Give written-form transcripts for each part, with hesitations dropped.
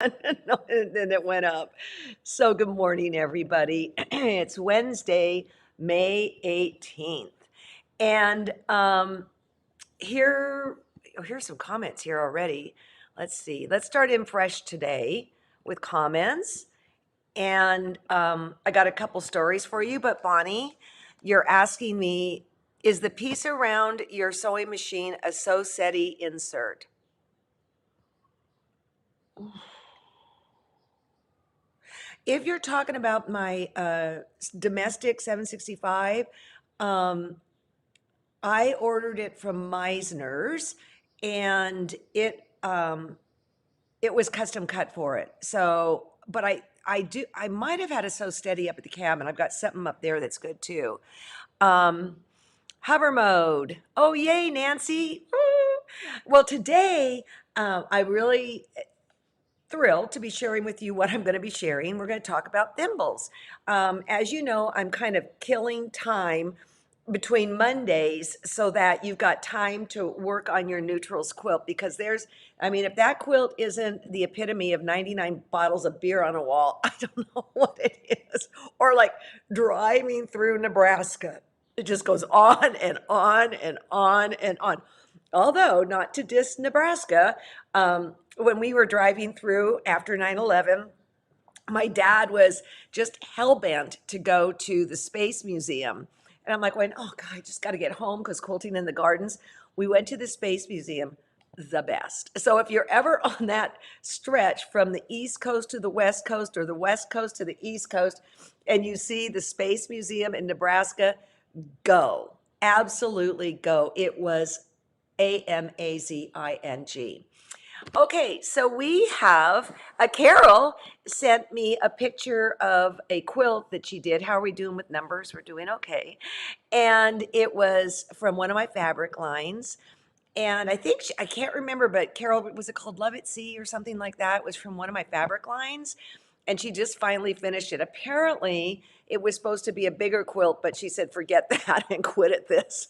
And then it went up. So good morning, everybody. It's Wednesday, May 18th. And here's some comments here already. Let's see. Let's start in fresh today with comments. And I got a couple stories for you, but Bonnie, you're asking me, is the piece around your sewing machine a sew SETI insert? If you're talking about my domestic 765, um, I ordered it from Meisner's, and it was custom cut for it. So, but I might have had a sew steady up at the cabin. I've got something up there that's good too. Um, Hover mode. Oh, yay, Nancy. Woo. Well, today, I really thrilled to be sharing with you what I'm going to be sharing. We're going to talk about thimbles. As you know, I'm kind of killing time between Mondays so that you've got time to work on your neutrals quilt, because I mean, if that quilt isn't the epitome of 99 bottles of beer on a wall, I don't know what it is. Or like driving through Nebraska. It just goes on and on and on and on. Although, not to diss Nebraska, when we were driving through after 9/11, my dad was just hell-bent to go to the Space Museum. And I'm like, going, oh, God, I just got to get home because quilting in the gardens. We went to the Space Museum, the best. So if you're ever on that stretch from the East Coast to the West Coast or the West Coast to the East Coast, and you see the Space Museum in Nebraska, go. Absolutely go. It was amazing. Okay, so we have Carol sent me a picture of a quilt that she did. How are we doing with numbers? We're doing okay. And it was from one of my fabric lines. And I think I can't remember, but Carol, was it called Love at Sea or something like that? It was from one of my fabric lines. And she just finally finished it. Apparently, it was supposed to be a bigger quilt, but she said, forget that and quit at this.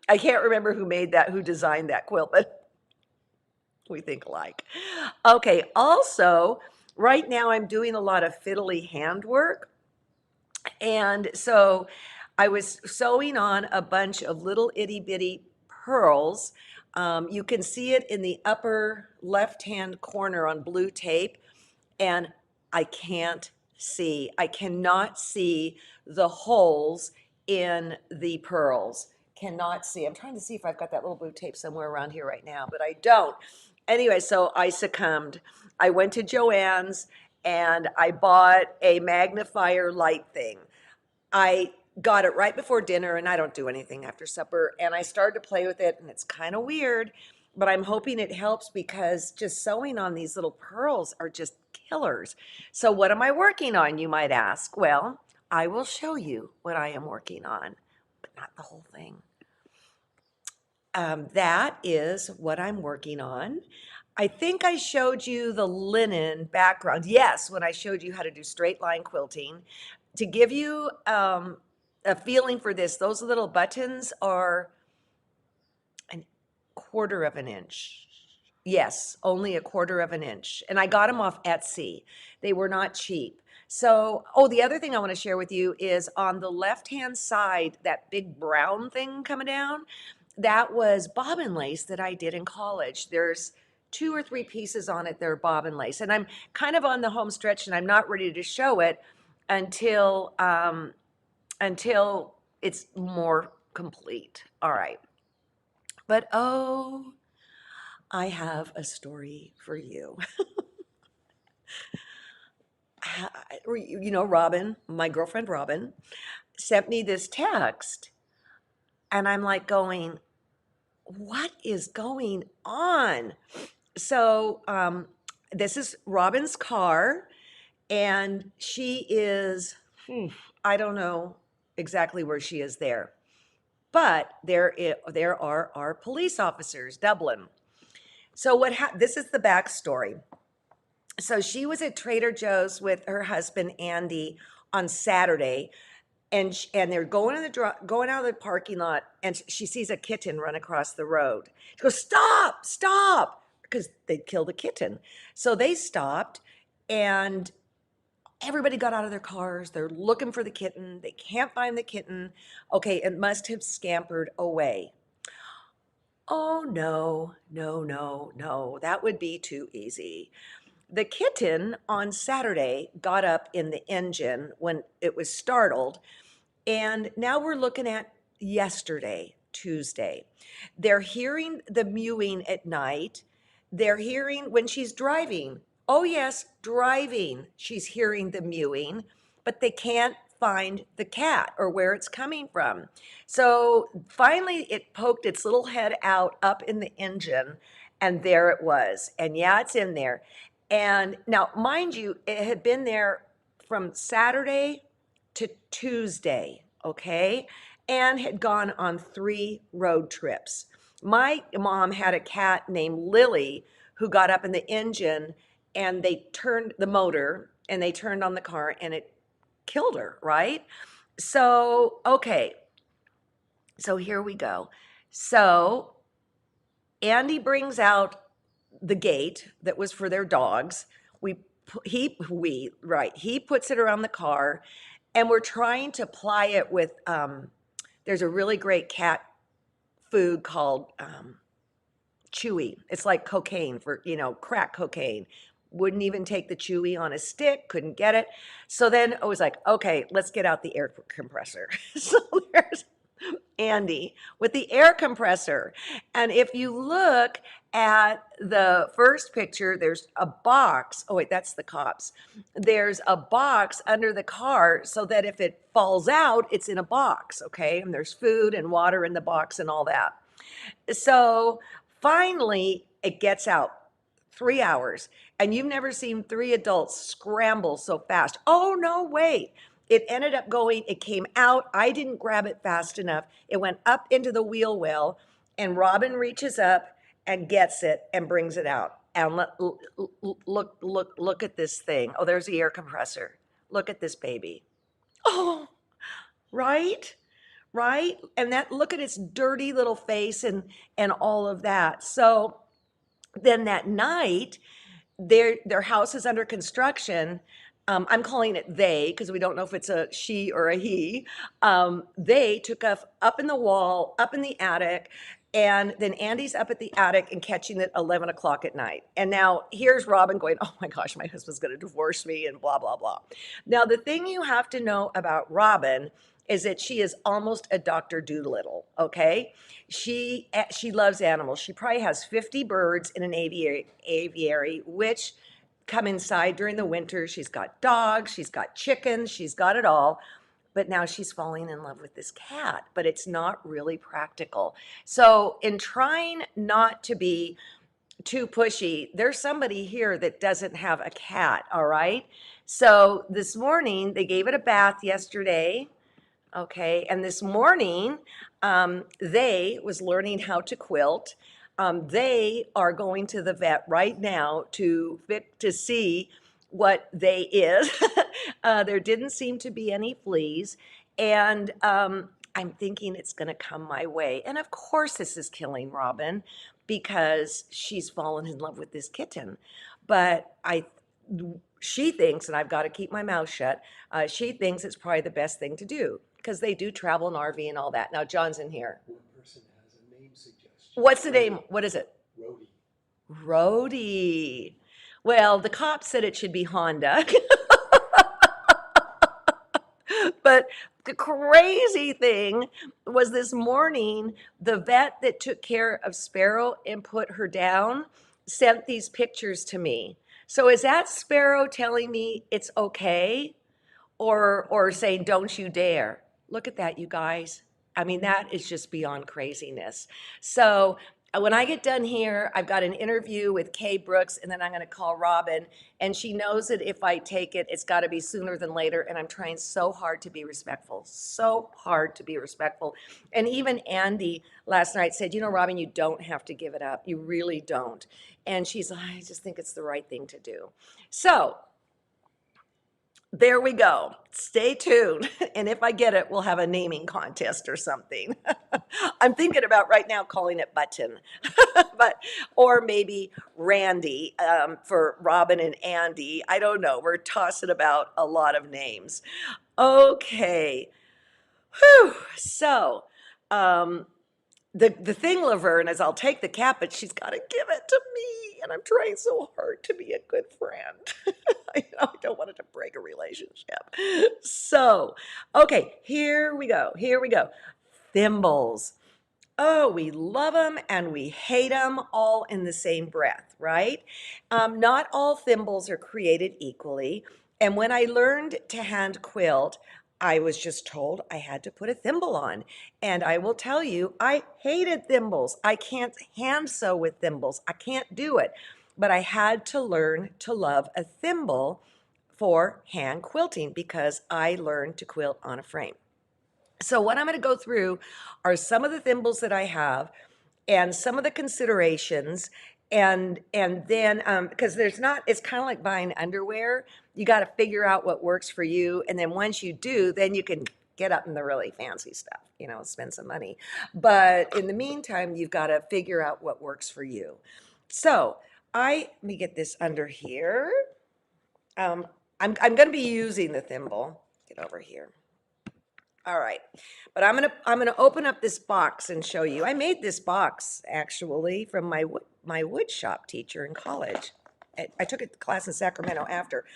I can't remember who made that, who designed that quilt, but we think alike. Okay, also, right now I'm doing a lot of fiddly handwork. And so I was sewing on a bunch of little itty bitty pearls. You can see it in the upper left-hand corner on blue tape, and I cannot see the holes in the pearls. Cannot see. I'm trying to see if I've got that little blue tape somewhere around here right now, but I don't. Anyway, so I succumbed. I went to Joann's and I bought a magnifier light thing. I got it right before dinner, and I don't do anything after supper, and I started to play with it, and it's kind of weird, but I'm hoping it helps because just sewing on these little pearls are just killers. So what am I working on, you might ask? Well, I will show you what I am working on, but not the whole thing. That is what I'm working on. I think I showed you the linen background. Yes, when I showed you how to do straight line quilting. To give you a feeling for this, those little buttons are a quarter of an inch. Yes, only a quarter of an inch. And I got them off Etsy. They were not cheap. So, oh, the other thing I want to share with you is on the left-hand side, that big brown thing coming down, that was bobbin lace that I did in college. There's 2 or 3 pieces on it that are bobbin lace. And I'm kind of on the home stretch and I'm not ready to show it until until it's more complete. All right. But oh, I have a story for you. You know, Robin, my girlfriend Robin, sent me this text, and I'm like going, what is going on? So, this is Robin's car, and she is, I don't know exactly where she is there, but there are our police officers, Dublin. So this is the backstory. So she was at Trader Joe's with her husband Andy on Saturday, and they're going out of the parking lot, and she sees a kitten run across the road. She goes, "Stop! Stop!" because they'd killed a kitten. So they stopped, and everybody got out of their cars. They're looking for the kitten. They can't find the kitten. Okay, it must have scampered away. Oh, no, no, no, no. That would be too easy. The kitten on Saturday got up in the engine when it was startled, and now we're looking at yesterday, Tuesday. They're hearing the mewing at night. They're hearing when she's driving. Oh, yes, driving. She's hearing the mewing, but they can't find the cat or where it's coming from. So finally, it poked its little head out up in the engine, and there it was. And yeah, it's in there. And now, mind you, it had been there from Saturday to Tuesday, okay, and had gone on 3 road trips. My mom had a cat named Lily who got up in the engine, and they turned the motor and they turned on the car, and it killed her, right? So, okay, so here we go. So Andy brings out the gate that was for their dogs. He puts it around the car, and we're trying to ply it with, there's a really great cat food called Chewy. It's like cocaine for, crack cocaine. Wouldn't even take the Chewy on a stick, couldn't get it. So then I was like, okay, let's get out the air compressor. So there's Andy with the air compressor. And if you look at the first picture, there's a box. Oh, wait, that's the cops. There's a box under the car so that if it falls out, it's in a box, okay? And there's food and water in the box and all that. So finally, it gets out. 3 hours. And you've never seen 3 adults scramble so fast. Oh, no, wait. It ended up going, it came out. I didn't grab it fast enough. It went up into the wheel well, and Robin reaches up and gets it and brings it out. And look at this thing. Oh, there's the air compressor. Look at this baby. Oh, right? Right? And that, look at its dirty little face and all of that. So then that night, their house is under construction. I'm calling it they because we don't know if it's a she or a he. They took up in the wall, up in the attic, and then Andy's up at the attic and catching it 11 o'clock at night. And now here's Robin going, oh my gosh, my husband's going to divorce me and blah, blah, blah. Now, the thing you have to know about Robin is that she is almost a Dr. Doolittle, okay? She loves animals. She probably has 50 birds in an aviary, which come inside during the winter. She's got dogs, she's got chickens, she's got it all. But now she's falling in love with this cat, but it's not really practical. So in trying not to be too pushy, there's somebody here that doesn't have a cat, all right? So this morning, they gave it a bath yesterday. Okay, and this morning, they was learning how to quilt. They are going to the vet right now to see what they is. There didn't seem to be any fleas, and I'm thinking it's going to come my way. And of course, this is killing Robin because she's fallen in love with this kitten. But she thinks, and I've got to keep my mouth shut, she thinks it's probably the best thing to do because they do travel in RV and all that. Now, John's in here. One person has a name suggestion. What's the name? What is it? Rhodey. Rhodey. Well, the cop said it should be Honda. But the crazy thing was this morning, the vet that took care of Sparrow and put her down sent these pictures to me. So is that Sparrow telling me it's okay or saying don't you dare? Look at that, you guys. I mean, that is just beyond craziness. So when I get done here, I've got an interview with Kay Brooks, and then I'm going to call Robin. And she knows that if I take it, it's got to be sooner than later. And I'm trying so hard to be respectful, so hard to be respectful. And even Andy last night said, you know, Robin, you don't have to give it up. You really don't. And she's like, I just think it's the right thing to do. So There we go. Stay tuned. And if I get it, we'll have a naming contest or something. I'm thinking about right now calling it Button, but or maybe Randy for Robin and Andy. I don't know. We're tossing about a lot of names. Okay. Whew. So, um, the thing, Laverne, is I'll take the cat, but she's got to give it to me, and I'm trying so hard to be a good friend. I don't want it to break a relationship. So, okay, here we go. Here we go. Thimbles. Oh, we love them and we hate them all in the same breath, right? Not all thimbles are created equally. And when I learned to hand quilt, I was just told I had to put a thimble on. And I will tell you, I hated thimbles. I can't hand sew with thimbles. I can't do it. But I had to learn to love a thimble for hand quilting because I learned to quilt on a frame. So what I'm going to go through are some of the thimbles that I have and some of the considerations and then because there's not, it's kind of like buying underwear. You got to figure out what works for you, and then once you do, then you can get up in the really fancy stuff, spend some money. But in the meantime, you've got to figure out what works for you. So let me get this under here. I'm going to be using the thimble. Get over here. All right, but I'm gonna open up this box and show you. I made this box actually from my wood shop teacher in college. I took a class in Sacramento after.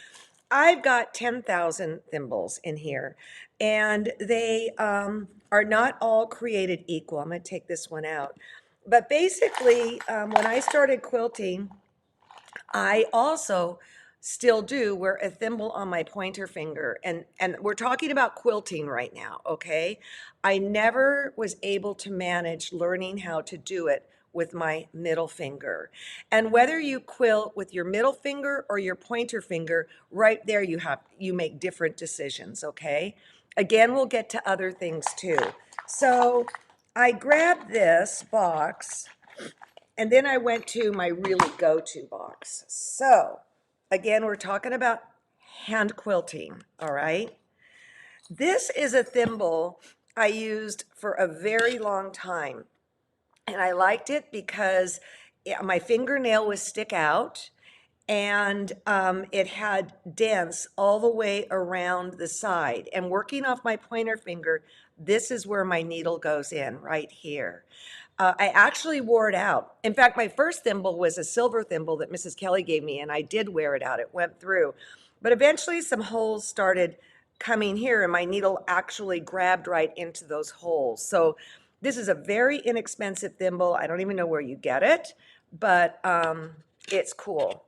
I've got 10,000 thimbles in here, and they are not all created equal. I'm gonna take this one out, but basically, when I started quilting, I also still do wear a thimble on my pointer finger, and we're talking about quilting right now, okay? I never was able to manage learning how to do it with my middle finger. And whether you quilt with your middle finger or your pointer finger, right there you make different decisions, okay? Again, we'll get to other things too. So I grabbed this box and then I went to my really go-to box. So again, we're talking about hand quilting, all right? This is a thimble I used for a very long time. And I liked it because my fingernail would stick out, and it had dents all the way around the side. And working off my pointer finger, this is where my needle goes in, right here. I actually wore it out. In fact, my first thimble was a silver thimble that Mrs. Kelly gave me, and I did wear it out. It went through. But eventually some holes started coming here, and my needle actually grabbed right into those holes. So this is a very inexpensive thimble. I don't even know where you get it, but it's cool.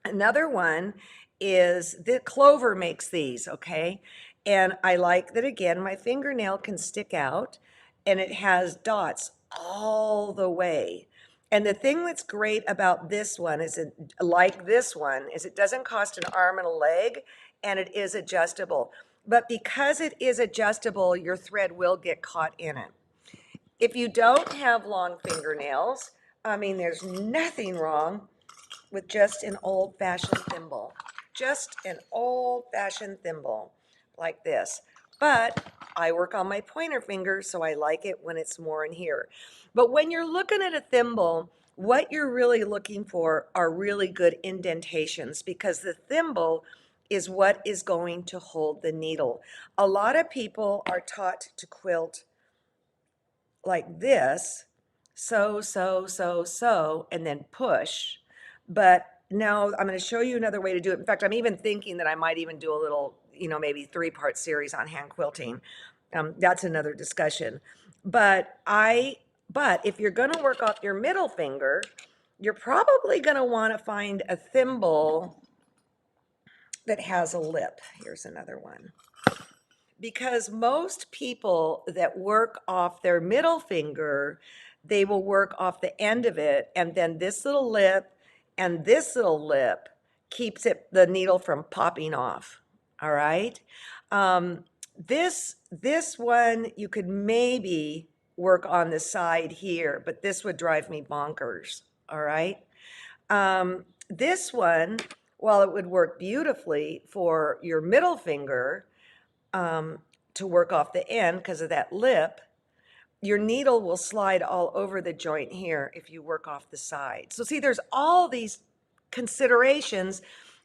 Another one is the Clover makes these, okay? And I like that, again, my fingernail can stick out and it has dots all the way. And the thing that's great about this one is it doesn't cost an arm and a leg, and it is adjustable. But because it is adjustable, your thread will get caught in it. If you don't have long fingernails, I mean, there's nothing wrong with just an old-fashioned thimble. Just an old-fashioned thimble like this. But I work on my pointer finger, so I like it when it's more in here. But when you're looking at a thimble, what you're really looking for are really good indentations, because the thimble is what is going to hold the needle. A lot of people are taught to quilt like this, sew, and then push. But now I'm going to show you another way to do it. In fact, I'm even thinking that I might even do a little, maybe 3-part series on hand quilting. That's another discussion. But if you're going to work off your middle finger, you're probably going to want to find a thimble that has a lip. Here's another one. Because most people that work off their middle finger, they will work off the end of it, and then this little lip and this little lip keeps the needle from popping off. All right. This one you could maybe work on the side here, but this would drive me bonkers. All right. This one Well, it would work beautifully for your middle finger to work off the end because of that lip. Your needle will slide all over the joint here if you work off the side. So see, there's all these considerations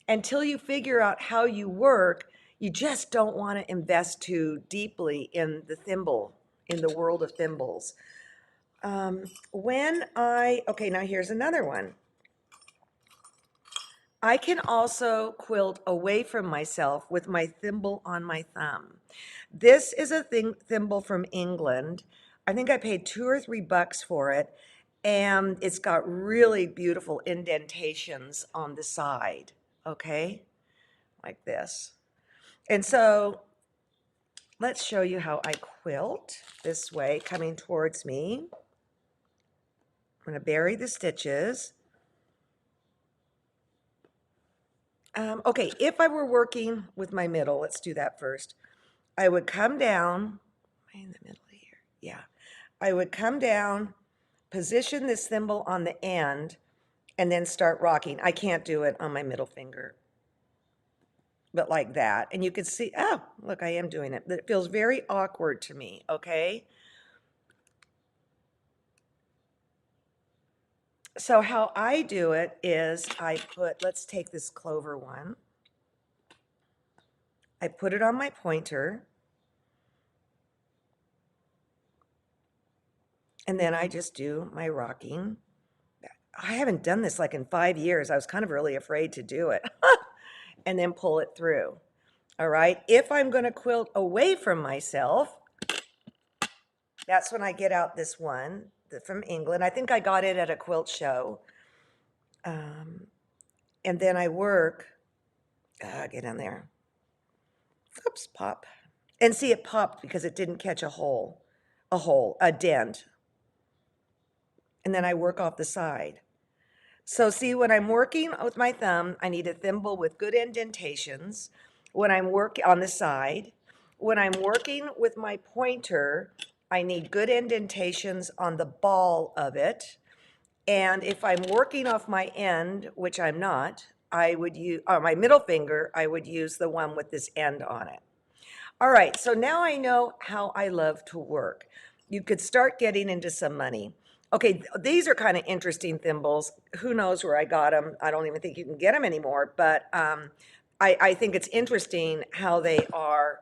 until you figure out how you work. You just don't want to invest too deeply in the thimble, in the world of thimbles. Okay, now here's another one. I can also quilt away from myself with my thimble on my thumb. This is a thimble from England. I think I paid $2 or $3 for it, and it's got really beautiful indentations on the side, okay? Like this. And so let's show you how I quilt this way, coming towards me. I'm going to bury the stitches. Okay, if I were working with my middle, let's do that first. I would come down, right in the middle here, yeah. I would come down, position this thimble on the end, and then start rocking. I can't do it on my middle finger, but like that. And you can see, oh, look, I am doing it. It feels very awkward to me, okay? So how I do it is let's take this clover one. I put it on my pointer, and then I just do my rocking. I haven't done this like in 5 years. I was kind of really afraid to do it. And then pull it through. All right. If I'm going to quilt away from myself, that's when I get out this one from England. I think I got it at a quilt show. And then I work, get in there. Oops, pop. And see, it popped because it didn't catch a dent. And then I work off the side. So see, when I'm working with my thumb, I need a thimble with good indentations. When I'm working on the side, when I'm working with my pointer, I need good indentations on the ball of it. And if I'm working off my end, which I'm not, I would use, or my middle finger, I would use the one with this end on it. All right, so now I know how I love to work. You could start getting into some money. Okay, these are kind of interesting thimbles. Who knows where I got them? I don't even think you can get them anymore, but I think it's interesting how they are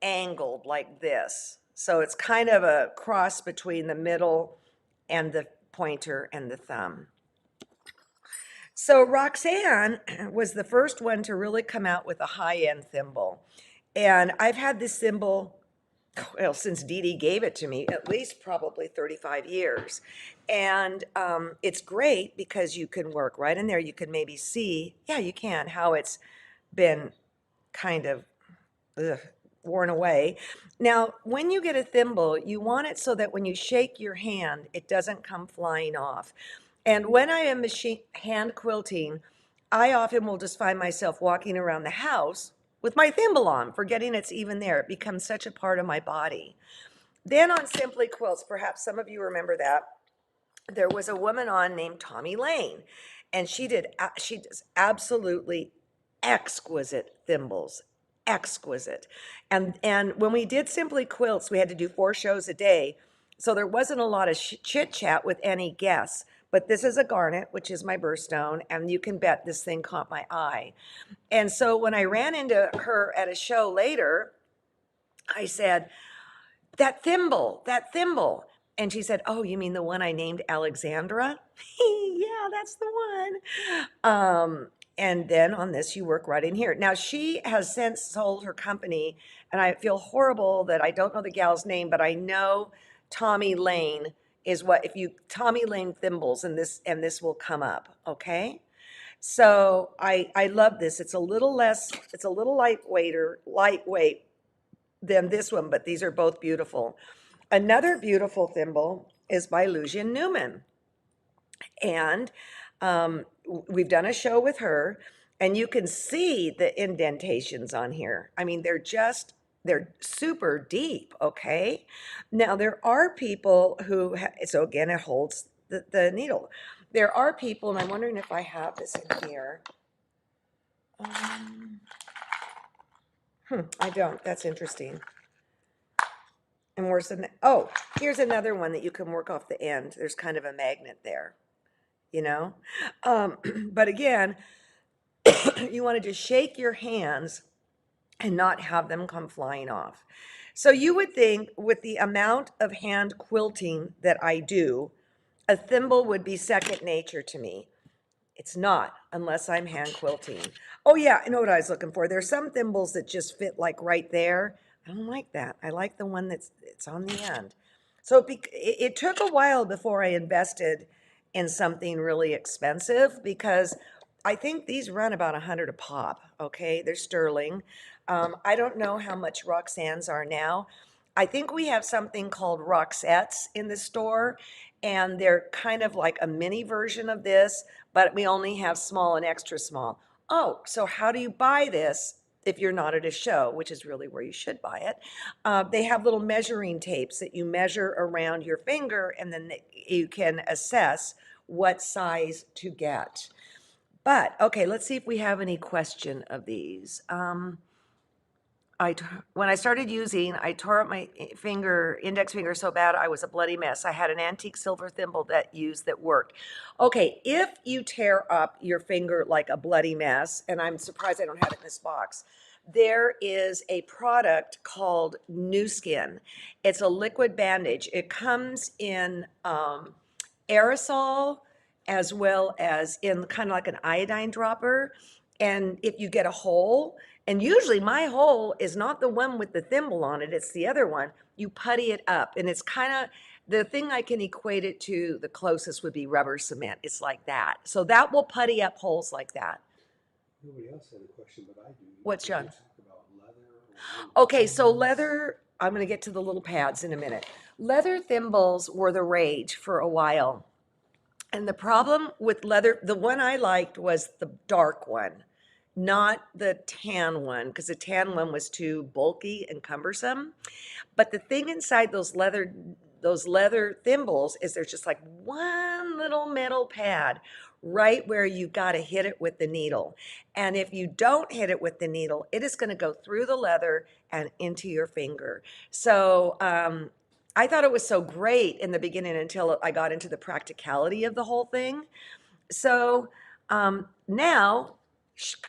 angled like this. So it's kind of a cross between the middle and the pointer and the thumb. So Roxanne was the first one to really come out with a high-end thimble. And I've had this thimble, well, since Dee Dee gave it to me, at least probably 35 years. And it's great because you can work right in there. You can maybe see, yeah, you can, how it's been kind of worn away. Now, when you get a thimble, you want it so that when you shake your hand, it doesn't come flying off. And when I am hand quilting, I often will just find myself walking around the house with my thimble on, forgetting it's even there. It becomes such a part of my body. Then on Simply Quilts, perhaps some of you remember that, there was a woman on named Tommy Lane, and she does absolutely exquisite thimbles, exquisite. And when we did Simply Quilts, we had to do 4 shows a day, so there wasn't a lot of chit chat with any guests. But this is a garnet, which is my birthstone, and you can bet this thing caught my eye. And so when I ran into her at a show later, I said, that thimble, that thimble. And she said, oh, you mean the one I named Alexandra? Yeah, that's the one. And then on this, you work right in here. Now, she has since sold her company, and I feel horrible that I don't know the gal's name, but I know Tommy Lane is what, if you, Tommy Lane Thimbles, and this will come up, okay? So I love this. It's a little lightweight than this one, but these are both beautiful. Another beautiful thimble is by Lucian Newman. And we've done a show with her, and you can see the indentations on here. I mean, they're super deep, okay? Now, there are people who, so again, it holds the needle. There are people, and I'm wondering if I have this in here. I don't. That's interesting. And where's the, oh, here's another one that you can work off the end. There's kind of a magnet there, you know? Um, but again, you want to just shake your hands and not have them come flying off. So you would think with the amount of hand quilting that I do, a thimble would be second nature to me. It's not unless I'm hand quilting. Oh yeah, I know what I was looking for. There's some thimbles that just fit like right there. I don't like that. I like the one that's it's on the end. So it took a while before I invested in something really expensive because I think these run about 100 a pop. Okay, they're sterling. I don't know how much Roxanne's are now. I think we have something called Roxettes in the store, and they're kind of like a mini version of this, but we only have small and extra small. Oh, so how do you buy this if you're not at a show, which is really where you should buy it? They have little measuring tapes that you measure around your finger, and then you can assess what size to get. But okay, let's see if we have any question of these. When I started using, I tore up my index finger so bad I was a bloody mess. I had an antique silver thimble that worked. Okay, if you tear up your finger like a bloody mess, and I'm surprised I don't have it in this box, there is a product called New Skin. It's a liquid bandage. It comes in aerosol as well as in kind of like an iodine dropper. And if you get a hole, and usually my hole is not the one with the thimble on it, it's the other one, you putty it up. And it's kind of the thing I can equate it to the closest would be rubber cement. It's like that. So that will putty up holes like that. Nobody else had a question, but I do. What's Did you John? talk about leather or wood? Okay, so leather, I'm going to get to the little pads in a minute. Leather thimbles were the rage for a while. And the problem with leather, the one I liked was the dark one, not the tan one, because the tan one was too bulky and cumbersome. But the thing inside those leather thimbles is there's just like one little metal pad right where you got to hit it with the needle. And if you don't hit it with the needle, it is going to go through the leather and into your finger. So I thought it was so great in the beginning until I got into the practicality of the whole thing. So now,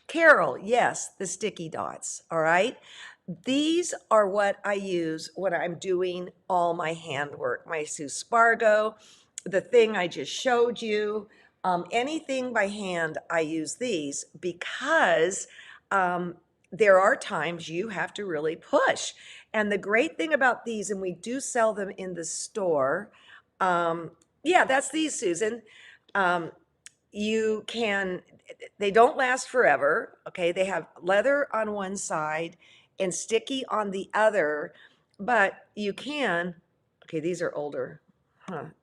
Carol, yes, the sticky dots, all right? These are what I use when I'm doing all my handwork, my Spargo, the thing I just showed you, anything by hand, I use these because there are times you have to really push. And the great thing about these, and we do sell them in the store, yeah, that's these, Susan. Um, you can, they don't last forever, okay? They have leather on one side and sticky on the other, but you can, okay, these are older,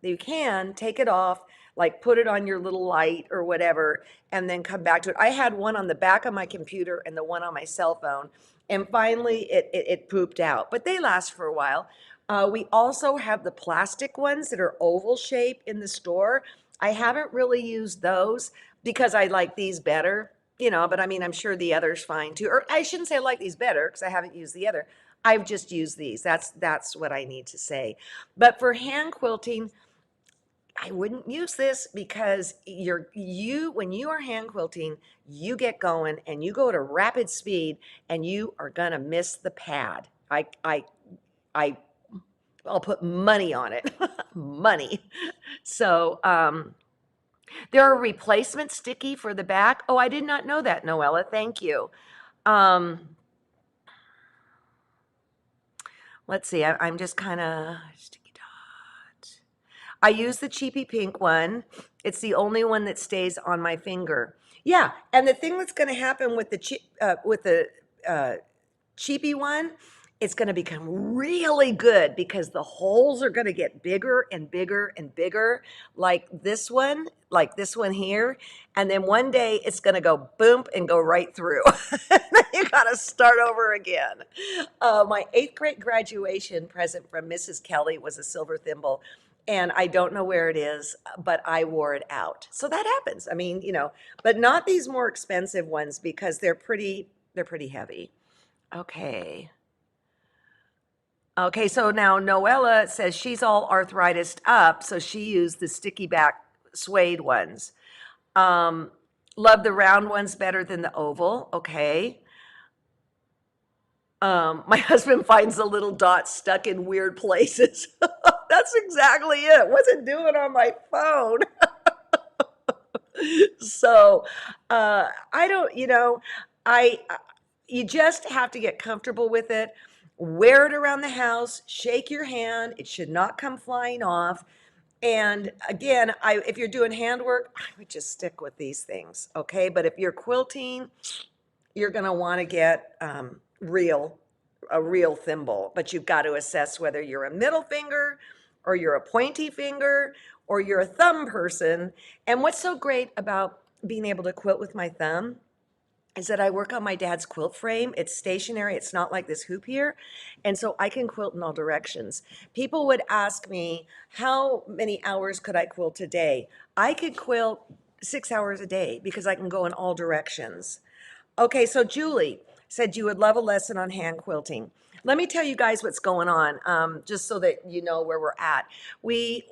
you can take it off, like put it on your little light or whatever, and then come back to it. I had one on the back of my computer and the one on my cell phone, and finally it pooped out, but they last for a while. We also have the plastic ones that are oval shape in the store. I haven't really used those because I like these better, but I mean, I'm sure the other's fine too. Or I shouldn't say I like these better because I haven't used the other. I've just used these. That's what I need to say. But for hand quilting, I wouldn't use this because when you are hand quilting, you get going and you go at a rapid speed and you are gonna miss the pad. I I'll put money on it. Money. So there are replacement sticky for the back. Oh, I did not know that, Noella. Thank you. Um, let's see. I'm just kind of sticky dot. I use the cheapy pink one. It's the only one that stays on my finger. Yeah, and the thing that's going to happen with the cheapy one, it's going to become really good because the holes are going to get bigger and bigger and bigger, like this one here. And then one day it's going to go boom and go right through. You got to start over again. My 8th grade graduation present from Mrs. Kelly was a silver thimble. and I don't know where it is, but I wore it out. So that happens. I mean, but not these more expensive ones because they're pretty heavy. Okay. Okay, so now Noella says she's all arthritis up, so she used the sticky back suede ones. Um, love the round ones better than the oval. Okay. My husband finds the little dots stuck in weird places. That's exactly it. Wasn't doing on my phone. So, I don't, I you just have to get comfortable with it. Wear it around the house, shake your hand. It should not come flying off. And again, if you're doing handwork, I would just stick with these things, okay? But if you're quilting, you're going to want to get a real thimble, but you've got to assess whether you're a middle finger or you're a pointy finger or you're a thumb person. And what's so great about being able to quilt with my thumb is that I work on my dad's quilt frame. It's stationary. It's not like this hoop here. And so I can quilt in all directions. People would ask me, how many hours could I quilt a day? I could quilt 6 hours a day because I can go in all directions. Okay, so Julie said you would love a lesson on hand quilting. Let me tell you guys what's going on, just so that you know where we're at.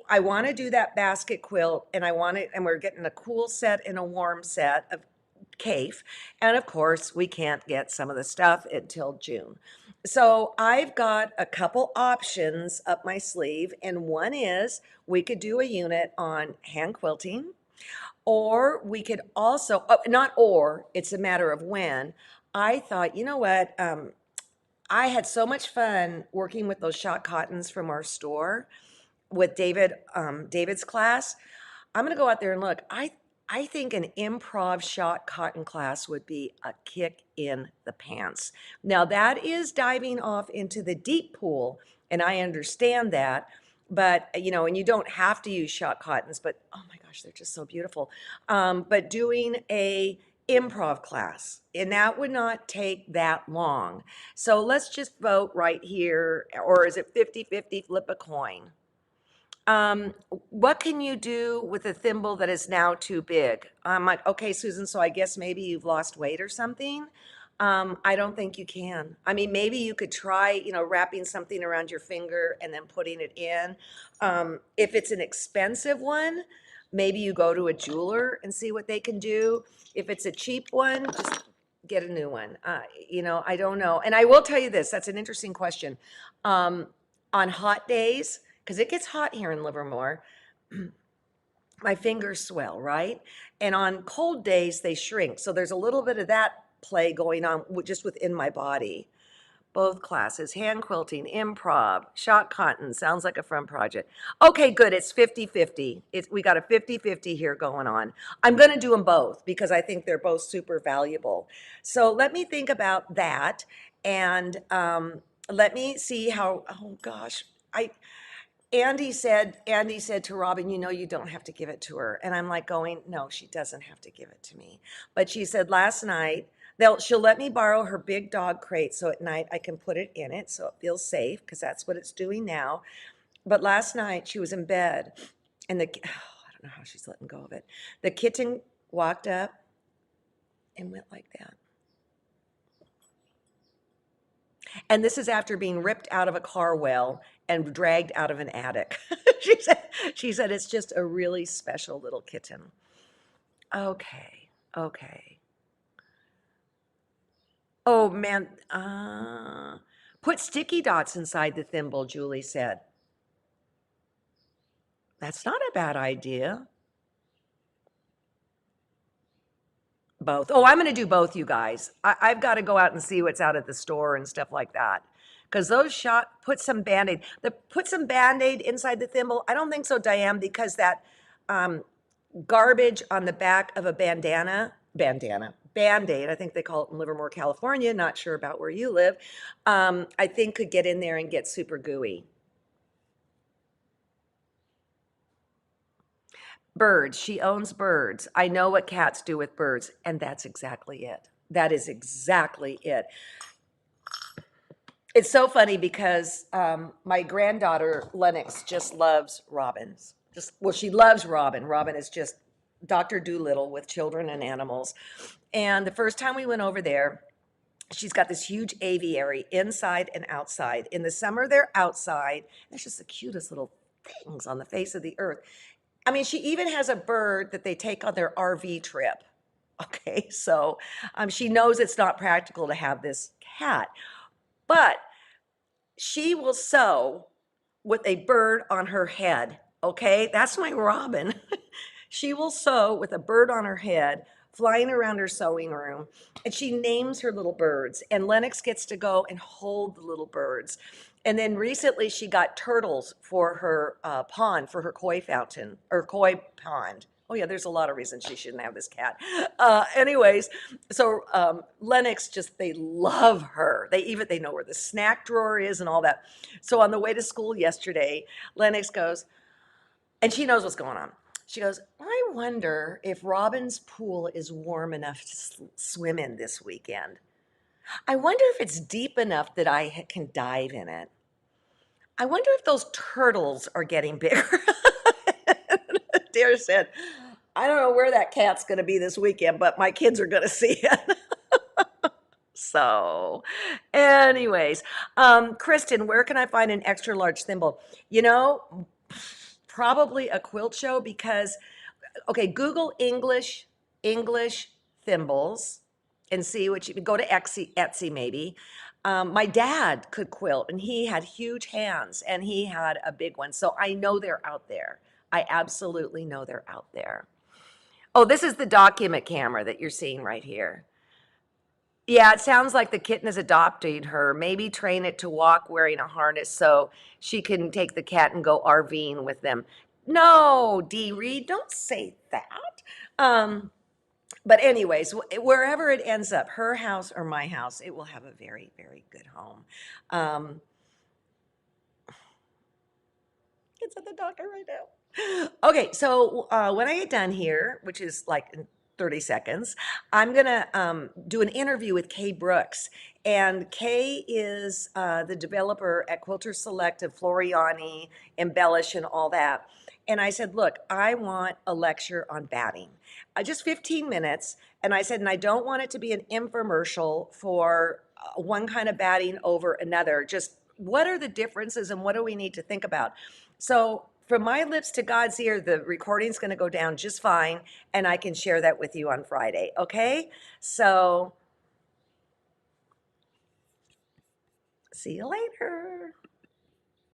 I want to do that basket quilt, and and we're getting a cool set and a warm set of CAFE, and of course, we can't get some of the stuff until June. So I've got a couple options up my sleeve, and one is we could do a unit on hand quilting. Or we could also, not or, it's a matter of when. I thought, you know what? I had so much fun working with those shot cottons from our store with David's class. I'm going to go out there and look. I think an improv shot cotton class would be a kick in the pants. Now, that is diving off into the deep pool, and I understand that. But, and you don't have to use shot cottons, but oh my gosh, they're just so beautiful. But doing a improv class, and that would not take that long. So let's just vote right here, or is it 50-50, flip a coin? What can you do with a thimble that is now too big? I'm like, okay, Susan, so I guess maybe you've lost weight or something. I don't think you can. I mean, maybe you could try, wrapping something around your finger and then putting it in. If it's an expensive one, maybe you go to a jeweler and see what they can do. If it's a cheap one, just get a new one. I don't know. And I will tell you this, that's an interesting question. On hot days, because it gets hot here in Livermore, my fingers swell, right? And on cold days, they shrink. So there's a little bit of that play going on just within my body. Both classes, hand quilting, improv, shot cotton, sounds like a fun project. Okay, good, it's 50-50. We got a 50-50 here going on. I'm gonna do them both because I think they're both super valuable. So let me think about that, and let me see how, oh gosh, Andy said to Robin, you don't have to give it to her. And I'm like going, no, she doesn't have to give it to me. But she said last night, she'll let me borrow her big dog crate so at night I can put it in it so it feels safe because that's what it's doing now. But last night she was in bed and I don't know how she's letting go of it. The kitten walked up and went like that. And this is after being ripped out of a car well and dragged out of an attic. she said it's just a really special little kitten. Okay, okay. Oh man, put sticky dots inside the thimble, Julie said. That's not a bad idea. Both. Oh, I'm going to do both, you guys. I've got to go out and see what's out at the store and stuff like that. Because put some Band-Aid. Put some Band-Aid inside the thimble. I don't think so, Diane, because that garbage on the back of a Band-Aid, I think they call it in Livermore, California, not sure about where you live, I think could get in there and get super gooey. Birds. She owns birds. I know what cats do with birds, and that's exactly it. That is exactly it. It's so funny because my granddaughter Lennox just loves robins. Just well, she loves Robin. Robin is just Dr. Doolittle with children and animals. And the first time we went over there, she's got this huge aviary inside and outside. In the summer, they're outside. It's just the cutest little things on the face of the earth. I mean, she even has a bird that they take on their RV trip. Okay, so she knows it's not practical to have this cat, but she will sew with a bird on her head. Okay, that's my Robin. She will sew with a bird on her head, flying around her sewing room, and she names her little birds. And Lennox gets to go and hold the little birds. And then recently she got turtles for her pond, for her koi fountain or koi pond. Oh yeah, there's a lot of reasons she shouldn't have this cat. Anyways, so Lennox just they love her. They know where the snack drawer is and all that. So on the way to school yesterday, Lennox goes, and she knows what's going on. She goes, I wonder if Robin's pool is warm enough to swim in this weekend. I wonder if it's deep enough that I can dive in it. I wonder if those turtles are getting bigger. Dear said, I don't know where that cat's going to be this weekend, but my kids are going to see it. So, anyways, Kristen, where can I find an extra large thimble? You know, probably a quilt show because, okay, Google English thimbles and see what you go to Etsy maybe. My dad could quilt and he had huge hands and he had a big one. So I know they're out there. I absolutely know they're out there. Oh, this is the document camera that you're seeing right here. Yeah, it sounds like the kitten is adopting her. Maybe train it to walk wearing a harness so she can take the cat and go RVing with them. No, Dee Reed, don't say that. Um, but anyways, wherever it ends up, her house or my house, it will have a very, very good home. Um, it's at the doctor right now. Okay, so when I get done here, which is like in 30 seconds, I'm gonna do an interview with Kay Brooks. And Kay is the developer at Quilter Select of Floriani, Embellish, and all that. And I said, look, I want a lecture on batting. Just 15 minutes. And I said, and I don't want it to be an infomercial for one kind of batting over another. Just what are the differences and what do we need to think about? So from my lips to God's ear, the recording's going to go down just fine, and I can share that with you on Friday. Okay? So see you later.